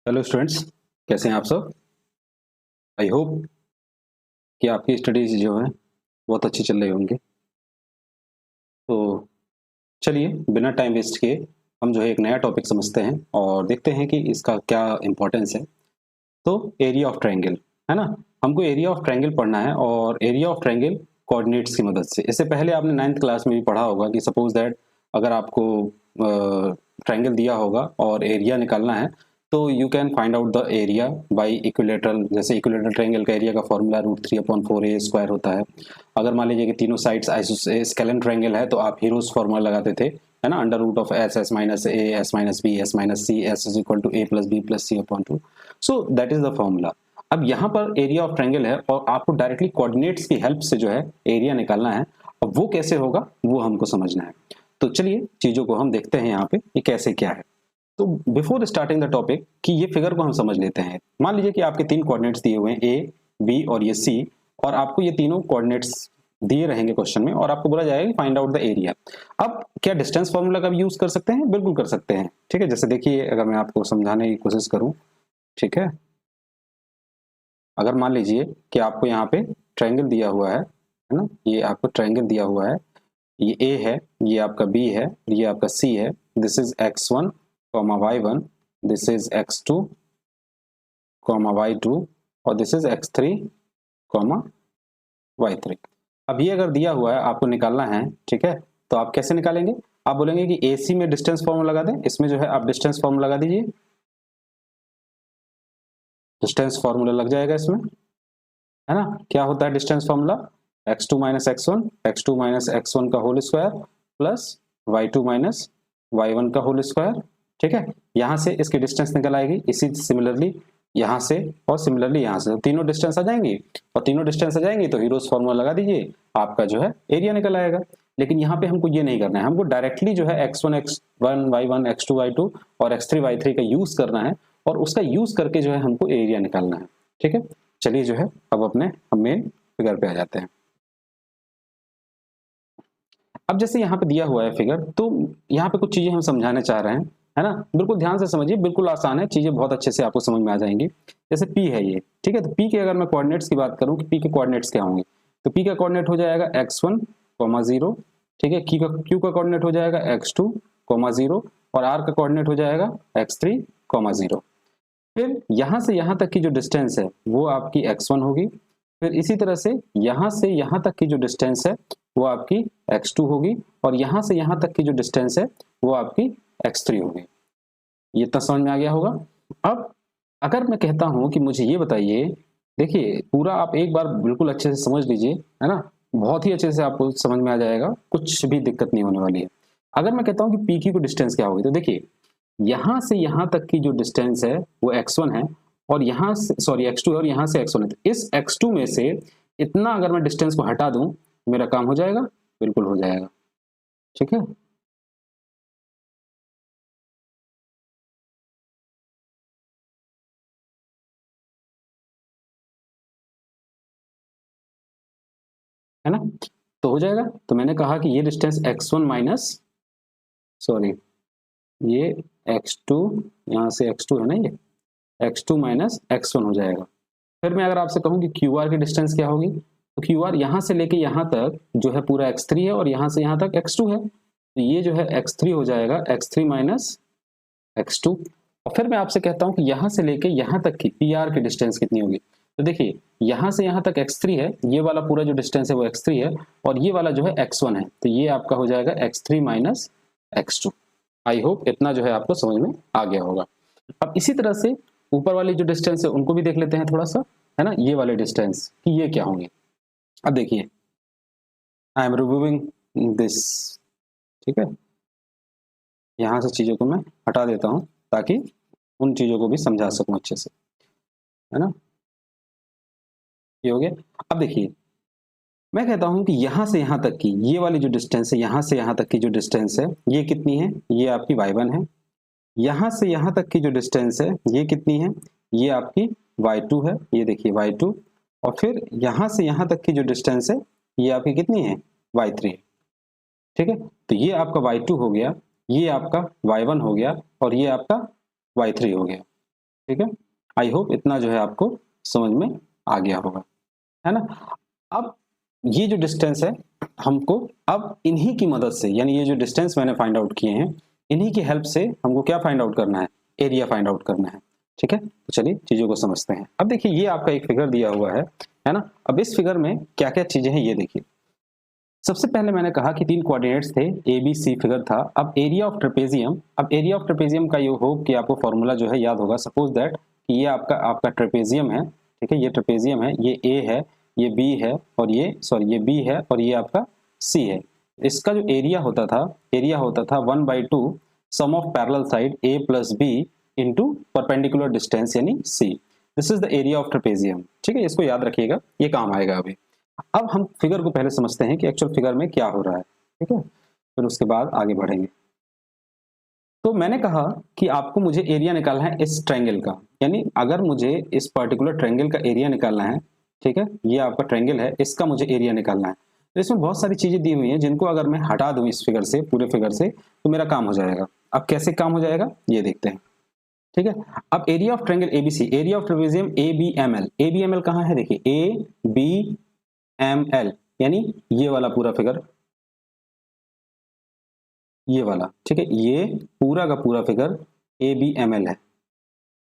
Hello students, कैसे हैं आप सब। आई होप कि आपकी स्टडीज जो है बहुत अच्छी चल रही होंगी। तो चलिए बिना टाइम वेस्ट किए हम जो है एक नया टॉपिक समझते हैं और देखते हैं कि इसका क्या इम्पोर्टेंस है। तो एरिया ऑफ ट्रायंगल है ना, हमको एरिया ऑफ ट्रायंगल पढ़ना है और एरिया ऑफ ट्रायंगल कोऑर्डिनेट्स की मदद से। इससे पहले आपने 9th क्लास में भी पढ़ा होगा कि सपोज दैट अगर आपको ट्रायंगल दिया होगा और एरिया निकालना है तो you can find out the area bye equilateral. जैसे इक्विलेटरल ट्रायंगल का एरिया का फॉर्मूला √3/4a स्क्वायर होता है। अगर मान लीजिए कि तीनों साइड्स स्केलन ट्रायंगल है तो आप हीरोज फॉर्मूला लगाते थे, है ना, under root of s s minus a s minus b s minus c s is equal to a plus b plus c upon 2। So that is the formula. अब यहाँ पर एरिया ऑफ ट्रायंगल है और आपको directly coordinates की help से जो है एरिया निकालना है। अब वो कैसे होगा वो हमको समझना है। तो चलिए चीजों को हम देखते हैं यहाँ पे ये कैसे क्या है। तो बिफोर स्टार्टिंग द टॉपिक कि ये फिगर को हम समझ लेते हैं। मान लीजिए कि आपके तीन कोऑर्डिनेट्स दिए हुए हैं ए बी और ये सी, और आपको ये तीनों कोऑर्डिनेट्स दिए रहेंगे क्वेश्चन में और आपको बोला जाएगा फाइंड आउट द एरिया। अब क्या डिस्टेंस फॉर्मूला का भी यूज कर सकते हैं? बिल्कुल कर सकते हैं। ठीक है, जैसे देखिए अगर मैं आपको समझाने की कोशिश करूं, ठीक है, अगर मान लीजिए कि आपको यहाँ पे ट्रायंगल दिया हुआ है ना, ये आपको ट्रायंगल दिया हुआ है, ये ए है, ये आपका बी है, ये आपका सी है। This is x1 comma y1, this is x2 comma y2 और this is x3 comma y3। अब ये अगर दिया हुआ है आपको निकालना है, ठीक है, तो आप कैसे निकालेंगे? आप बोलेंगे कि AC में डिस्टेंस फॉर्मूला लगा दें। इसमें जो है आप डिस्टेंस फॉर्मूला लगा दीजिए, डिस्टेंस फॉर्मूला लग जाएगा इसमें, है ना। क्या होता है distance formula? x2 minus x one का whole square plus y2 minus y1 का होल स्क्वायर। ठीक है, यहाँ से इसकी डिस्टेंस निकल आएगी, इसी सिमिलरली यहाँ से और सिमिलरली यहाँ से तीनों डिस्टेंस आ जाएंगी, और तीनों डिस्टेंस आ जाएंगी तो हीरोज फॉर्मूला लगा दीजिए, आपका जो है एरिया निकल आएगा। लेकिन यहाँ पे हमको ये नहीं करना है, हमको डायरेक्टली जो है x1 y1 x2 y2 और x3 y3 का यूज करना है और उसका यूज करके जो है हमको एरिया निकालना है। ठीक है, चलिए जो है अब अपने हम मेन फिगर पे आ जाते हैं। अब जैसे यहाँ पे दिया हुआ है फिगर, तो यहाँ पे कुछ चीजें हम समझाने चाह रहे हैं, है ना। बिल्कुल ध्यान से समझिए, बिल्कुल आसान है, चीजें बहुत अच्छे से आपको समझ में आ जाएंगी। जैसे P है ये, ठीक है, तो P के अगर मैं कोऑर्डिनेट्स की बात करूं कि P के कोऑर्डिनेट्स क्या होंगे, तो P का कोऑर्डिनेट हो जाएगा x1 0, ठीक है, Q का कोऑर्डिनेट हो जाएगा x2 0 और R का कोऑर्डिनेट हो जाएगा x3 0। फिर यहाँ से यहाँ तक की जो डिस्टेंस है वो आपकी x1 होगी। फिर इसी तरह से यहाँ तक की जो डिस्टेंस है वो आपकी x2 होगी, और यहाँ से यहाँ तक की जो डिस्टेंस है वो आपकी x3 होगी। ये इतना समझ में आ गया होगा। अब अगर मैं कहता हूं कि मुझे ये बताइए, देखिए पूरा आप एक बार बिल्कुल अच्छे से समझ लीजिए, है ना, बहुत ही अच्छे से आपको समझ में आ जाएगा, कुछ भी दिक्कत नहीं होने वाली है। अगर मैं कहता हूं कि पी की डिस्टेंस क्या होगी, तो देखिए यहां से यहां तक की जो डिस्टेंस है वो x1 है, और यहां से सॉरी x2 है, और यहां से x1 है। तो इस x2 में से इतना अगर मैं डिस्टेंस को हटा दूं मेरा काम हो जाएगा, बिल्कुल हो जाएगा। ठीक है, है ना, तो हो जाएगा। तो मैंने कहा कि ये डिस्टेंस x1 माइनस सॉरी ये x2, यहाँ से x2 है ना, ये x2 माइनस x1 हो जाएगा। फिर मैं अगर आपसे कहूँ कि QR की डिस्टेंस क्या होगी, तो QR यहाँ से लेके यहाँ तक जो है पूरा x3 है, और यहाँ से यहाँ तक x2 है, तो ये जो है x3 हो जाएगा x3 माइनस x2। और फिर मैं आपसे कहता हूँ कि यहाँ से लेके यहाँ तक की PR की डिस्टेंस कितनी होगी, तो देखिए यहाँ से यहाँ तक x3 है, ये वाला पूरा जो डिस्टेंस है वो x3 है, और ये वाला जो है x1 है, तो ये आपका हो जाएगा x3 minus x2। I hope इतना जो है आपको समझ में आ गया होगा। अब इसी तरह से ऊपर वाली जो डिस्टेंस है उनको भी देख लेते हैं थोड़ा सा, है ना, ये वाले डिस्टेंस कि ये क्या होंगे। अब देखिए आई एम रिमूविंग दिस, ठीक है, यहाँ से चीज़ों को मैं हटा देता हूँ ताकि उन चीज़ों को भी समझा सकूँ अच्छे से, है ना। ये हो गया। अब देखिए मैं कहता हूँ कि यहाँ से यहाँ तक की ये वाली जो डिस्टेंस है, यहाँ से यहाँ तक की जो डिस्टेंस है ये कितनी है, ये आपकी y1 है। यहाँ से यहाँ तक की जो डिस्टेंस है ये कितनी है, ये आपकी y2 है, ये देखिए y2। और फिर यहाँ से यहाँ तक की जो डिस्टेंस है ये आपकी कितनी है, y3 है। ठीक है, तो ये आपका y2 हो गया, ये आपका y1 हो गया, और ये आपका y3 हो गया। ठीक है, आई होप इतना जो है आपको समझ में आ गया होगा, है ना। अब ये जो डिस्टेंस है हमको अब इन्हीं की मदद से, यानी ये जो डिस्टेंस मैंने फाइंड आउट किए हैं, इन्हीं की हेल्प से हमको क्या फाइंड आउट करना है, एरिया फाइंड आउट करना है। ठीक है, तो चलिए चीजों को समझते हैं। अब देखिए ये आपका एक फिगर दिया हुआ है ना। अब इस फिगर में क्या क्या चीजें हैं ये देखिए। सबसे पहले मैंने कहा कि 3 कोऑर्डिनेट्स थे, ए बी सी फिगर था। अब एरिया ऑफ ट्रेपेजियम, अब एरिया ऑफ ट्रेपेजियम का ये हो कि आपको फॉर्मूला जो है याद होगा। सपोज दैट कि ये आपका आपका ट्रेपेजियम है, ठीक है, ये ट्रेपेजियम है, ये ए है, ये बी है, और ये सॉरी ये बी है, और ये आपका सी है। इसका जो एरिया होता था 1/2 sum of parallel side a plus B into perpendicular distance यानी C. This is the area of trapezium. ठीक है, इसको याद रखिएगा, ये काम आएगा अभी। अब हम फिगर को पहले समझते हैं कि एक्चुअल फिगर में क्या हो रहा है, ठीक है, फिर उसके बाद आगे बढ़ेंगे। तो मैंने कहा कि आपको मुझे एरिया निकालना है इस ट्रायंगल का, यानी अगर मुझे इस पर्टिकुलर ट्रायंगल का एरिया निकालना है, ठीक है, ये आपका ट्रायंगल है, इसका मुझे एरिया निकालना है। तो इसमें बहुत सारी चीजें दी हुई हैं जिनको अगर मैं हटा दूं इस फिगर से, पूरे फिगर से, तो मेरा काम हो जाएगा। अब कैसे काम हो जाएगा ये देखते हैं। ठीक है, अब area of triangle ABC, area of trapezium A B M L, A B M L कहाँ है, देखिए ए बी एम एल, यानी ये वाला पूरा फिगर, ये वाला, ठीक है, ये पूरा का पूरा figure A B M L है।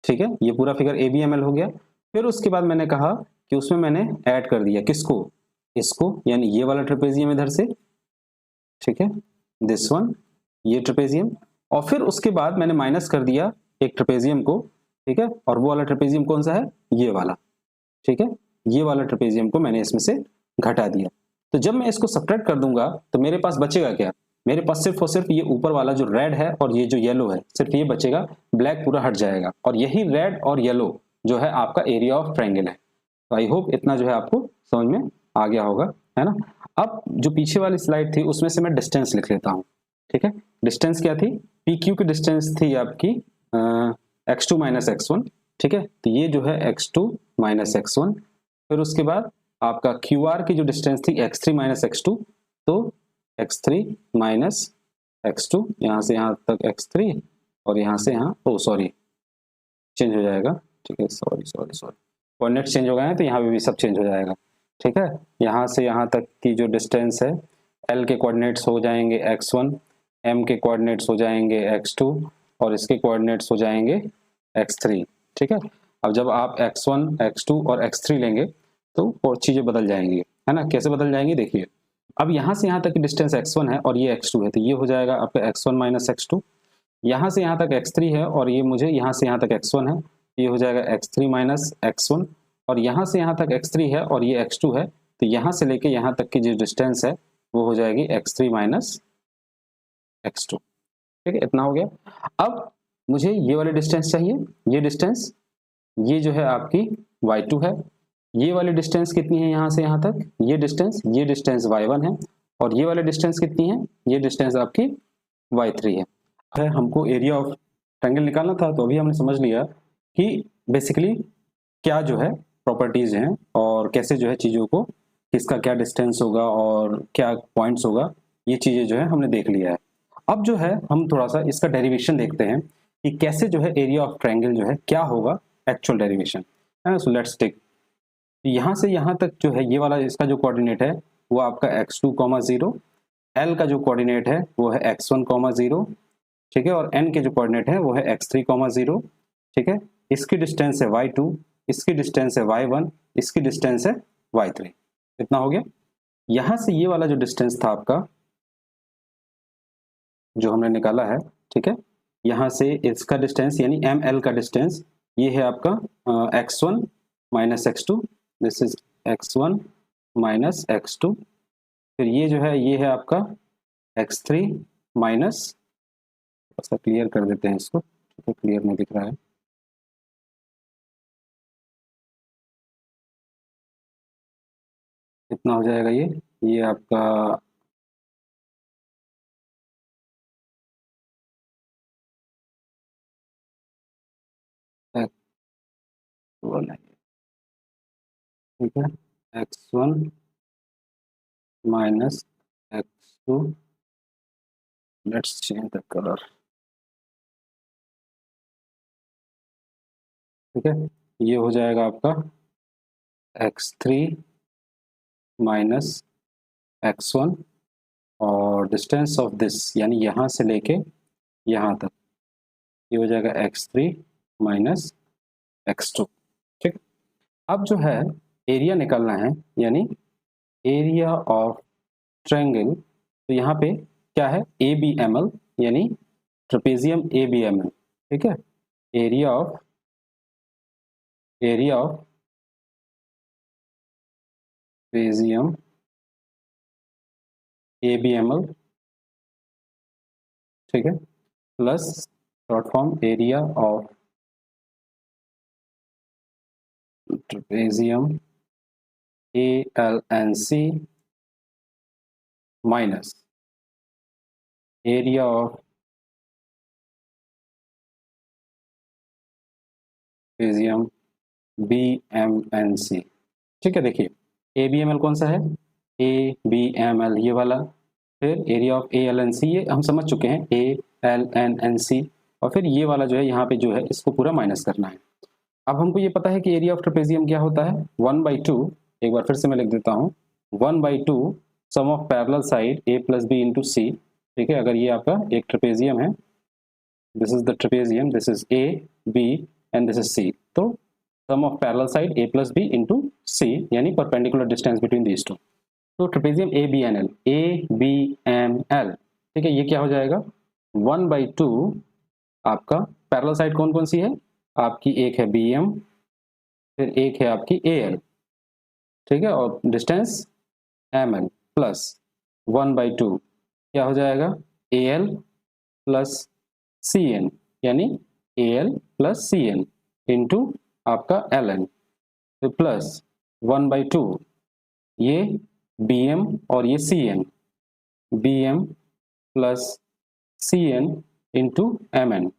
ठीक है, ये पूरा figure A B M L हो गया। फिर उसके बाद मैंने कहा कि उसमें मैंने ऐड कर दिया किसको, इसको, यानी ये वाला ट्रेपेजियम इधर से, ठीक है, दिस वन, ये ट्रेपेजियम, और फिर उसके बाद मैंने माइनस कर दिया एक ट्रेपेजियम को, ठीक है, और वो वाला ट्रेपेजियम कौन सा है, ये वाला, ठीक है, ये वाला ट्रेपेजियम को मैंने इसमें से घटा दिया। तो जब मैं इसको सब्ट्रैक्ट कर दूंगा तो मेरे पास बचेगा क्या, मेरे पास सिर्फ और सिर्फ ये ऊपर वाला जो रेड है और ये जो येलो है, सिर्फ ये बचेगा, ब्लैक पूरा हट जाएगा, और यही रेड और येलो जो है आपका एरिया ऑफ ट्रायंगल है। तो आई होप इतना जो है आपको समझ में आ गया होगा, है ना। अब जो पीछे वाली स्लाइड थी उसमें से मैं डिस्टेंस लिख लेता हूँ। ठीक है, डिस्टेंस क्या थी, पी क्यू की डिस्टेंस थी आपकी x two minus x one. ठीक है, तो ये जो है x two minus x one. फिर उसके बाद आपका क्यू आर की जो डिस्टेंस थी x three minus x two, तो x three minus x two, यहाँ से यहाँ तक एक्स थ्री, और यहाँ से यहाँ, ओ सॉरी चेंज हो जाएगा, ठीक है, sorry sorry sorry, coordinate change हो गए हैं तो यहाँ पे भी सब चेंज हो जाएगा। ठीक है, यहाँ से यहाँ तक की जो डिस्टेंस है, एल के कोऑर्डिनेट्स हो जाएंगे x1, m के कोऑर्डिनेट्स हो जाएंगे x2, और इसके कोऑर्डिनेट्स हो जाएंगे x3। ठीक है, अब जब आप x1, x2 और x3 लेंगे तो और चीज़ें बदल जाएंगी, है ना। कैसे बदल जाएंगी देखिए, अब यहाँ से यहाँ तक की डिस्टेंस x1 है और ये x2 है, तो ये हो जाएगा आपका x1 माइनस एक्स टू। यहाँ से यहाँ तक x3 है और ये मुझे यहाँ से यहाँ तक x1 है, ये हो जाएगा x3 माइनस एक्स1, और यहाँ से यहाँ तक x3 है और ये x2 है, तो यहाँ से लेके यहाँ तक की जो डिस्टेंस है वो हो जाएगी x3 माइनस एक्स टू। ठीक है, इतना हो गया। अब मुझे ये वाली डिस्टेंस चाहिए, ये डिस्टेंस, ये जो है आपकी y2 है, ये वाली डिस्टेंस कितनी है यहाँ से यहाँ तक, ये डिस्टेंस y1 है, और ये वाली डिस्टेंस कितनी है, ये डिस्टेंस आपकी y3 है। हमको एरिया ऑफ ट्रायंगल निकालना था, तो अभी हमने समझ लिया कि बेसिकली क्या जो है प्रॉपर्टीज हैं और कैसे जो है चीज़ों को, किसका क्या डिस्टेंस होगा और क्या पॉइंट्स होगा, ये चीज़ें जो है हमने देख लिया है। अब जो है हम थोड़ा सा इसका डेरिवेशन देखते हैं कि कैसे जो है एरिया ऑफ ट्रायंगल जो है क्या होगा, एक्चुअल डेरिवेशन, है ना। सो लेट्स टेक, यहाँ से यहाँ तक जो है ये वाला इसका जो कोऑर्डिनेट है वो आपका x2 कॉमा जीरो, एल का जो कोऑर्डिनेट है वो है x1 कॉमा जीरो, ठीक है, और एन के जो कोऑर्डिनेट है वो है x3 कॉमा जीरो। ठीक है, इसकी डिस्टेंस है y2, इसकी डिस्टेंस है y1, इसकी डिस्टेंस है y3। इतना हो गया। यहां से ये वाला जो डिस्टेंस था आपका जो हमने निकाला है, ठीक है, यहाँ से इसका डिस्टेंस यानी एम एल का डिस्टेंस, ये है आपका x1 minus x two, this is x1 minus x two. फिर ये जो है ये है आपका x3 माइनस, थोड़ा क्लियर कर देते हैं इसको, तो क्लियर नहीं दिख रहा है, इतना हो जाएगा। ये आपका x1 है, ठीक है, x1 minus x2, let's change the colour, ठीक है, ये हो जाएगा आपका x3 माइनस x1 और डिस्टेंस ऑफ दिस यानी यहाँ से लेके यहाँ तक ये हो जाएगा x3 माइनस x2। ठीक, अब जो है एरिया निकालना है यानी एरिया ऑफ ट्रायंगल। तो यहाँ पे क्या है ABML यानी ट्रेपेजियम ABML। ठीक है, एरिया ऑफ ट्रेपेजियम ABML। ठीक है, plus short form area of trapezium ALNC minus area of trapezium BMNC। ठीक है, देखिए ABML कौन सा है, ABML ये वाला, फिर एरिया ऑफ ALNC ये हम समझ चुके हैं ALNNC, और फिर ये वाला जो है यहाँ पे जो है इसको पूरा माइनस करना है। अब हमको ये पता है कि एरिया ऑफ ट्रेपेजियम क्या होता है 1/2, एक बार फिर से मैं लिख देता हूँ 1/2 sum of parallel side A plus B into C. ठीक है, अगर ये आपका एक ट्रेपेजियम है, this is the trapezium, this is A B and this is C, तो sum of parallel side A plus B into C यानी perpendicular distance between these two. तो ट्रेपेजियम ABML, ठीक है, ये क्या हो जाएगा 1/2 आपका पैरेलल साइड कौन कौन सी है आपकी, एक है BM, फिर एक है आपकी AL, ठीक है, और डिस्टेंस ML प्लस 1/2 क्या हो जाएगा AL प्लस CN यानी AL प्लस CN इंटू आपका LN, तो प्लस 1/2 ये BM और ये CN, BM plus CN into MN,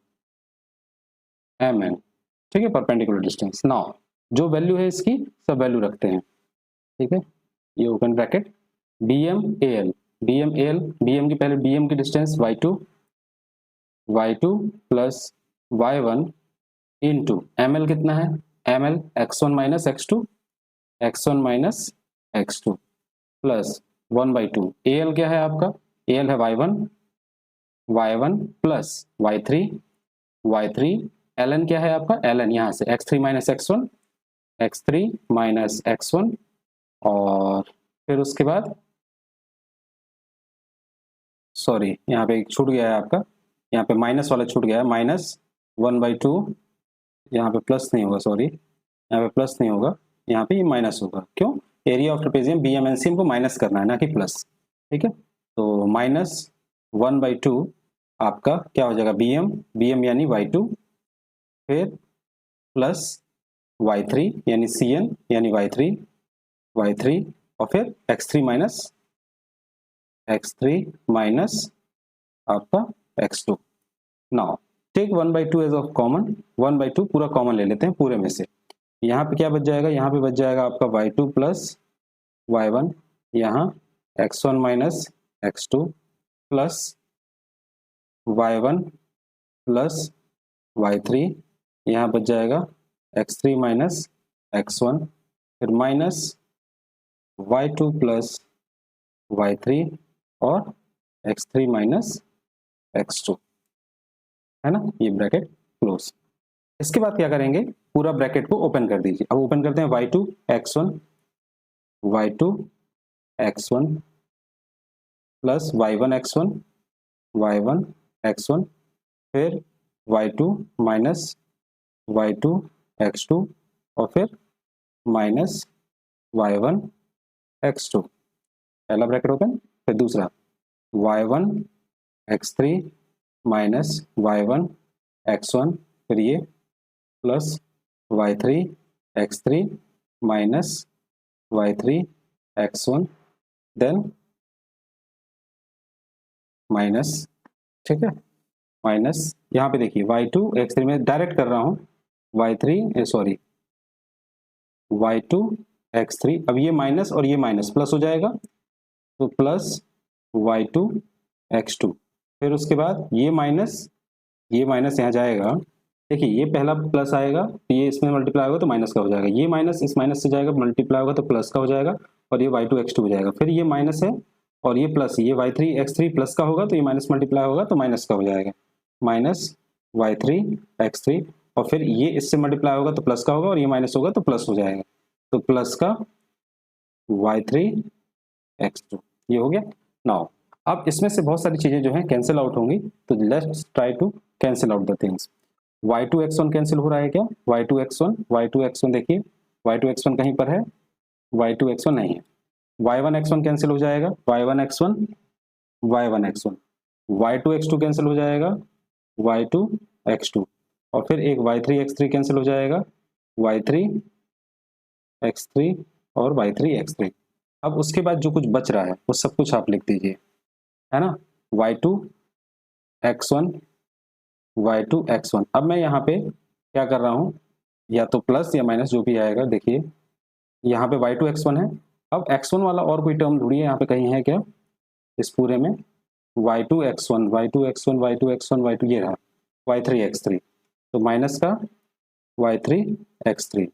ठीक है, परपेंडिकुलर डिस्टेंस। नाउ जो वैल्यू है इसकी सब वैल्यू रखते हैं। ठीक है, ये open bracket BM AL, BM की पहले BM की distance y2 plus y1 into ML कितना है, ML x1 minus x2 plus 1/2 AL क्या है आपका, AL है y1 प्लस y3 LN क्या है आपका, LN यहाँ से x3 माइनस x1 और फिर उसके बाद सॉरी यहाँ पे एक छूट गया है आपका, यहाँ पे माइनस वाला छूट गया है, माइनस 1/2, यहाँ पे प्लस नहीं होगा, सॉरी यहाँ पे प्लस नहीं होगा, यहाँ पे ये माइनस होगा। क्यों, एरिया ऑफ ट्रेपेजियम BMNC को माइनस करना है ना कि प्लस। ठीक है, तो माइनस 1/2 आपका क्या हो जाएगा BM यानी y2, फिर प्लस y3 यानी CN यानी y3 और फिर x3 माइनस आपका x2। Now take 1/2 as of common, 1/2 पूरा कॉमन ले लेते हैं पूरे में से। यहाँ पे क्या बच जाएगा, यहाँ पे बच जाएगा आपका y2 प्लस y1, यहाँ x1 minus x2 plus y1 plus y3, यहाँ बच जाएगा x3 माइनस x1, फिर माइनस y2 प्लस y3 और x3 माइनस x2, है ना, ये ब्रैकेट क्लोज। इसके बाद क्या करेंगे, पूरा ब्रैकेट को ओपन कर दीजिए। अब ओपन करते हैं y2 x1 plus y1 x1 फिर y2 माइनस y2 x2 और फिर माइनस y1 x2, पहला ब्रैकेट ओपन, फिर दूसरा y1 x3 minus y1 x1, फिर ये plus y3 x3 minus y3 x1 then minus, ठीक है, माइनस यहाँ पे देखिए y2 x3 में डायरेक्ट कर रहा हूँ y2 x3, अब ये माइनस और ये माइनस प्लस हो जाएगा, तो प्लस y2 x2, फिर उसके बाद ये माइनस यहाँ जाएगा देखिए ये पहला प्लस आएगा, ये इसमें मल्टीप्लाई होगा तो माइनस का हो जाएगा, ये माइनस इस माइनस से जाएगा, मल्टीप्लाई होगा तो प्लस का हो जाएगा, और ये y2 x2 हो जाएगा। फिर ये माइनस है और ये प्लस, ये y3 x3 प्लस का होगा तो ये माइनस मल्टीप्लाई होगा तो माइनस का हो जाएगा, माइनस y3 x3, और फिर ये इससे मल्टीप्लाई होगा तो प्लस का होगा और ये माइनस होगा तो प्लस हो जाएगा, तो प्लस का y3 x2, ये हो गया। नाउ अब इसमें से बहुत सारी चीजें जो हैं कैंसिल आउट होंगी, तो let's try to cancel out the things. y2 x1 cancel हो रहा है क्या, y2 x1 देखिए, y2 x1 कहीं पर है, y2 x1 नहीं है, y1 x1 कैंसिल हो जाएगा, y1 x1 y2 x2 cancel हो जाएगा, y2 x2, और फिर एक y3 x3 कैंसिल हो जाएगा, y3 x3 और y3 x3। अब उसके बाद जो कुछ बच रहा है वो सब कुछ आप लिख दीजिए, है ना, y2 x1 y2 x1। अब मैं यहाँ पे क्या कर रहा हूँ, या तो प्लस या माइनस जो भी आएगा, देखिए यहाँ पे y2 x1 है। अब x1 वाला और कोई टर्म ढूंढिए, यहाँ पे कहीं है क्या इस पूरे में, y2 x1 y2 x1 y2 x1 y2, ये रहा y3 x3, तो माइनस का y3 x3,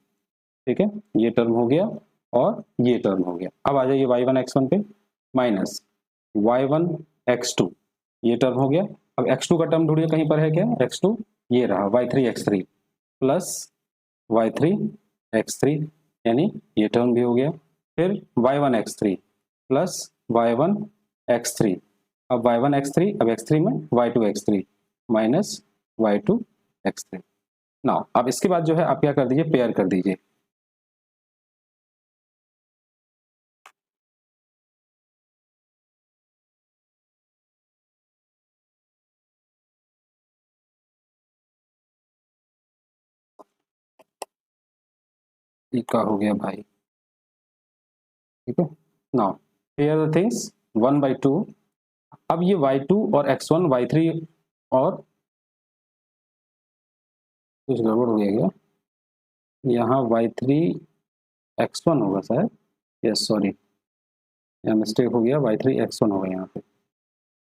ठीक है, ये टर्म हो गया और ये टर्म हो गया। अब आ जाइए y1 x1 पे, माइनस y1 x2, ये टर्म हो गया। अब x2 का टर्म ढूंढिए, कहीं पर है क्या x2, ये रहा y3 x3 plus y3 x3, यानी ये टर्म भी हो गया। फिर y1 x3 plus y1 x3, अब y1 x3, अब x3 में y2 x3 minus y2 x3। Now अब इसके बाद जो है आप क्या कर दीजिए, पेयर कर दीजिए। का हो गया भाई, ठीक है। Now pair the things 1/2। अब ये y2 और x1 y3 और कुछ गड़बड़ हो गया क्या, यहाँ y3 x1 होगा शायद, यस सॉरी यहाँ मिस्टेक हो गया, y3 x1 होगा यहाँ पे,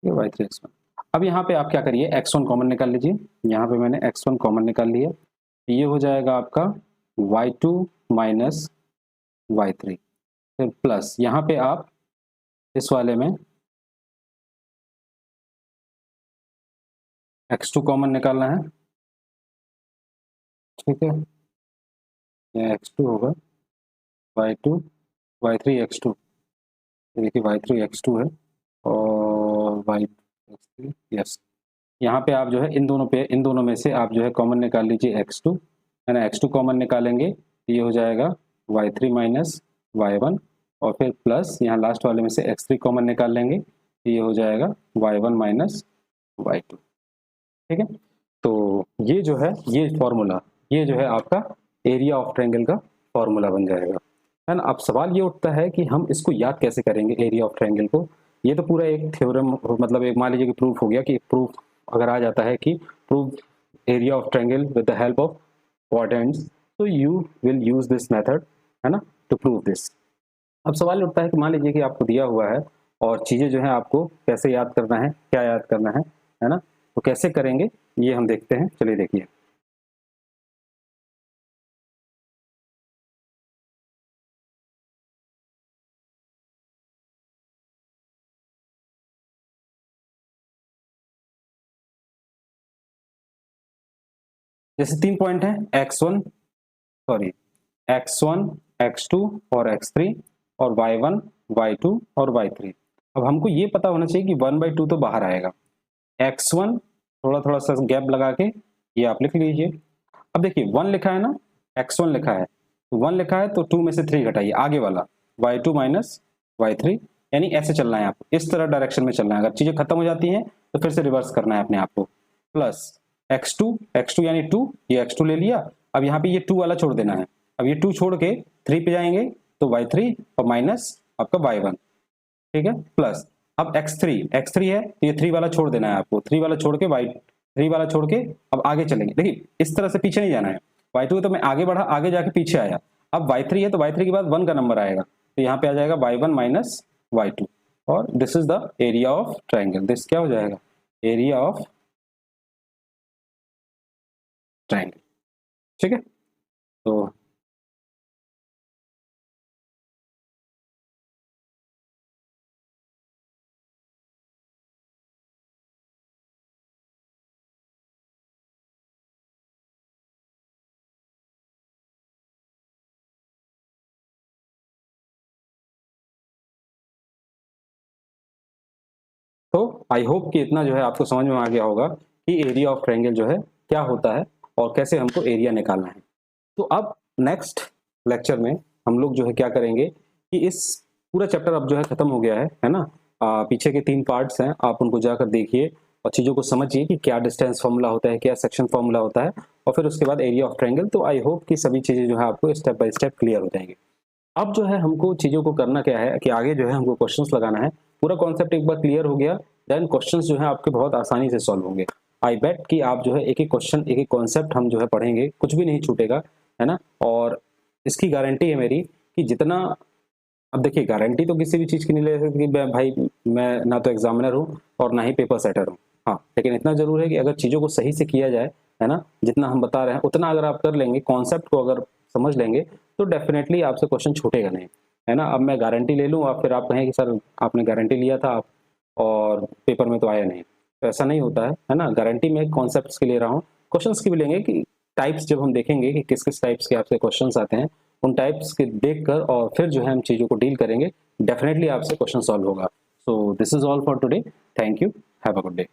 ये y3 x1। अब यहाँ पे आप क्या करिए, x1 कॉमन निकाल लीजिए, यहाँ पे मैंने x1 कॉमन निकाल लिया, ये हो जाएगा आपका y2 माइनस y3, फिर प्लस यहाँ पे आप इस वाले में x2 कॉमन निकालना है, ठीक है, यह x2 होगा y2 y3 x2, देखिए y3 x2 है और y2 x3, यस। यहाँ पे आप जो है इन दोनों में से आप जो है कॉमन निकाल लीजिए x2, है ना, x2 कॉमन निकालेंगे तो ये हो जाएगा y3 माइनस y1, और फिर प्लस यहाँ लास्ट वाले में से x3 कॉमन निकाल लेंगे तो ये हो जाएगा y1 माइनस y2, ठीक है। तो ये जो है ये फॉर्मूला, ये जो है आपका एरिया ऑफ ट्रायंगल का फॉर्मूला बन जाएगा, है ना। अब सवाल ये उठता है कि हम इसको याद कैसे करेंगे एरिया ऑफ ट्रायंगल को। ये तो पूरा एक थ्योरम, मतलब एक मान लीजिए कि प्रूफ हो गया, कि प्रूफ अगर आ जाता है कि proof area of triangle with the help of quadrants, तो you will use this method, है ना, टू प्रूव दिस। अब सवाल उठता है कि मान लीजिए कि आपको दिया हुआ है और चीज़ें जो है आपको कैसे याद करना है, क्या याद करना है ना, तो कैसे करेंगे ये हम देखते हैं, चलिए देखिए। जैसे 3 पॉइंट है x1 सॉरी x1 x2 और x3 और y1 y2 और y3। अब हमको ये पता होना चाहिए कि 1/2 तो बाहर आएगा, x1 थोड़ा थोड़ा सा गैप लगा के ये आप लिख लीजिए। अब देखिए 1 लिखा है ना, x1 लिखा है, तो 1 लिखा है तो 2 में से 3 घटाइए, आगे वाला y2 माइनस y3, यानी ऐसे चलना है आपको, इस तरह डायरेक्शन में चलना है। अगर चीजें खत्म हो जाती हैं तो फिर से रिवर्स करना है अपने आप को, प्लस x2 यानी 2, ये x2 ले लिया। अब यहाँ पे ये 2 वाला छोड़ देना है, अब ये 2 छोड़ के 3 पे जाएंगे तो y3 और माइनस आपका y1, ठीक है, प्लस अब x3 है तो ये 3 वाला छोड़ देना है आपको, 3 वाला छोड़ के y3 वाला छोड़ के अब आगे चलेंगे। देखिए इस तरह से पीछे नहीं जाना है, y2 तो मैं आगे बढ़ा, आगे जाके पीछे आया। अब y3 है तो y3 के बाद 1 का नंबर आएगा, तो यहाँ पे आ जाएगा y1 माइनस y2, और this is the area of triangle. This क्या हो जाएगा, एरिया ऑफ ट्रायंगल। ठीक है, तो आई होप कि इतना जो है आपको समझ में आ गया होगा कि एरिया ऑफ ट्रायंगल जो है क्या होता है और कैसे हमको एरिया निकालना है। तो अब नेक्स्ट लेक्चर में हम लोग जो है क्या करेंगे कि इस पूरा चैप्टर अब जो है खत्म हो गया है ना। पीछे के 3 पार्ट्स हैं, आप उनको जाकर देखिए और चीज़ों को समझिए कि क्या डिस्टेंस फॉर्मूला होता है, क्या सेक्शन फॉर्मूला होता है, और फिर उसके बाद एरिया ऑफ ट्रायंगल। तो आई होप कि सभी चीज़ें जो है आपको स्टेप बाय स्टेप क्लियर हो जाएंगी। अब जो है हमको चीज़ों को करना क्या है कि आगे जो है हमको क्वेश्चंस लगाना है। पूरा कॉन्सेप्ट एक बार क्लियर हो गया, देन क्वेश्चंस जो है आपके बहुत आसानी से सॉल्व होंगे। आई बेट कि आप जो है एक एक क्वेश्चन, एक एक कॉन्सेप्ट हम जो है पढ़ेंगे, कुछ भी नहीं छूटेगा, है ना। और इसकी गारंटी है मेरी कि जितना, अब देखिए गारंटी तो किसी भी चीज़ की नहीं ले सकती कि भाई मैं ना तो एग्जामिनर हूँ और ना ही पेपर सेटर हूँ। हाँ, लेकिन इतना जरूर है कि अगर चीज़ों को सही से किया जाए, है ना, जितना हम बता रहे हैं उतना अगर आप कर लेंगे, कॉन्सेप्ट को अगर समझ लेंगे, तो डेफिनेटली आपसे क्वेश्चन छूटेगा नहीं, है ना। अब मैं गारंटी ले लूँ और फिर आप कहें कि सर आपने गारंटी लिया था आप और पेपर में तो आया नहीं, तो ऐसा नहीं होता है ना। गारंटी में कॉन्सेप्ट्स की ले रहा हूँ, क्वेश्चंस की भी लेंगे कि टाइप्स जब हम देखेंगे कि किस किस टाइप्स के आपसे क्वेश्चंस आते हैं, उन टाइप्स के देख कर और फिर जो है हम चीज़ों को डील करेंगे, डेफिनेटली आपसे क्वेश्चन सॉल्व होगा। So this is all for today, thank you, have a good day.